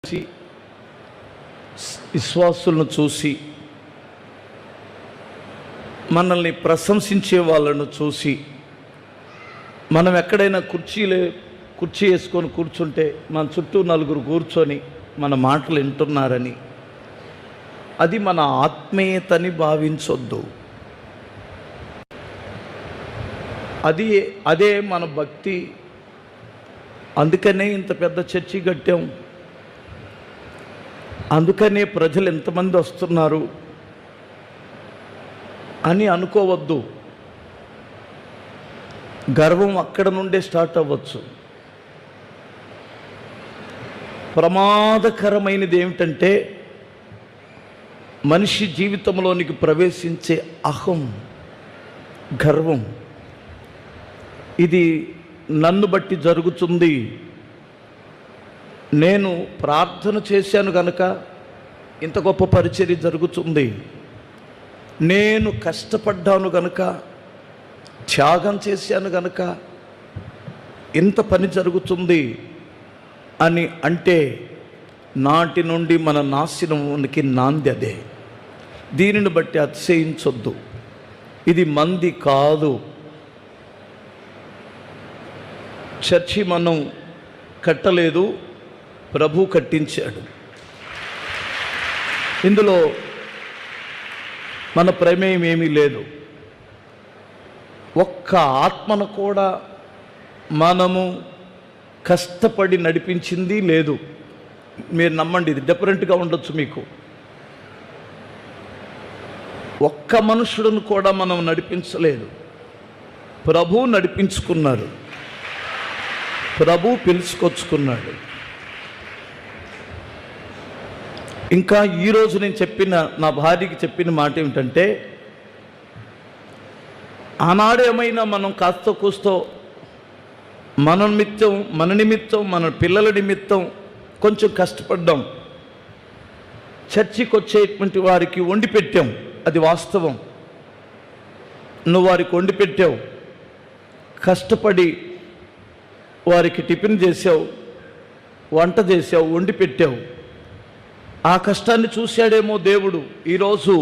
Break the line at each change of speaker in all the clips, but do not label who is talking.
చూసి, విశ్వాసులను చూసి, మనల్ని ప్రశంసించే వాళ్ళను చూసి, మనం ఎక్కడైనా కుర్చీ వేసుకొని కూర్చుంటే మన చుట్టూ నలుగురు కూర్చొని మన మాటలు వింటున్నారని, అది మన ఆత్మీయతని భావించొద్దు. అదే మన భక్తి. అందుకనే ఇంత పెద్ద చర్చి కట్టాం, అందుకనే ప్రజలు ఎంతమంది వస్తున్నారు అని అనుకోవద్దు. గర్వం అక్కడ నుండే స్టార్ట్ అవ్వచ్చు. ప్రమాదకరమైనది ఏమిటంటే మనిషి జీవితంలోనికి ప్రవేశించే అహం, గర్వం. ఇది నన్ను బట్టి జరుగుతుంది, నేను ప్రార్థన చేశాను కనుక ఇంత గొప్ప పరిచర్య జరుగుతుంది, నేను కష్టపడ్డాను కనుక, త్యాగం చేశాను కనుక ఇంత పని జరుగుతుంది అని అంటే నాటి నుండి మన నాశనానికి నాంది అదే. దీనిని బట్టి అతిశయించొద్దు. ఇది మంది కాదు. చర్చి మనం కట్టలేదు, ప్రభు కట్టించాడు. ఇందులో మన ప్రమేయం ఏమీ లేదు. ఒక్క ఆత్మను కూడా మనము కష్టపడి నడిపించింది లేదు. మీరు నమ్మండి, ఇది డిఫరెంట్గా ఉండొచ్చు మీకు. ఒక్క మనుషులను కూడా మనం నడిపించలేదు, ప్రభు నడిపించుకున్నారు, ప్రభు పిలుచుకొచ్చుకున్నాడు. ఇంకా ఈరోజు నేను నా భార్యకి చెప్పిన మాట ఏమిటంటే, ఆనాడేమైనా మనం కాస్త కూస్తో మన నిమిత్తం మన పిల్లల నిమిత్తం కొంచెం కష్టపడ్డాం, చర్చికి వచ్చేటువంటి వారికి వండి పెట్టాం, అది వాస్తవం. నువ్వు వారికి వండి పెట్టావు, కష్టపడి వారికి టిఫిన్ చేసావు, వంట చేసావు, వండి పెట్టావు. ఆ కష్టాన్ని చూశాడేమో దేవుడు. ఈరోజు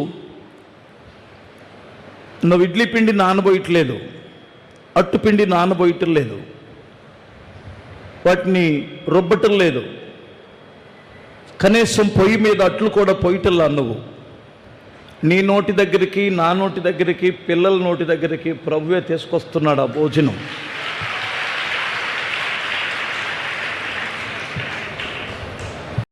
నువ్వు ఇడ్లీ పిండి నానబోయట్లేదు, అట్టు పిండి నానబోయటం లేదు, వాటిని రుబ్బటం లేదు, కనీసం పొయ్యి మీద అట్లు కూడా పోయటంలా. నువ్వు నీ నోటి దగ్గరికి, నా నోటి దగ్గరికి, పిల్లల నోటి దగ్గరికి ప్రభువే తీసుకొస్తున్నాడు ఆ భోజనం.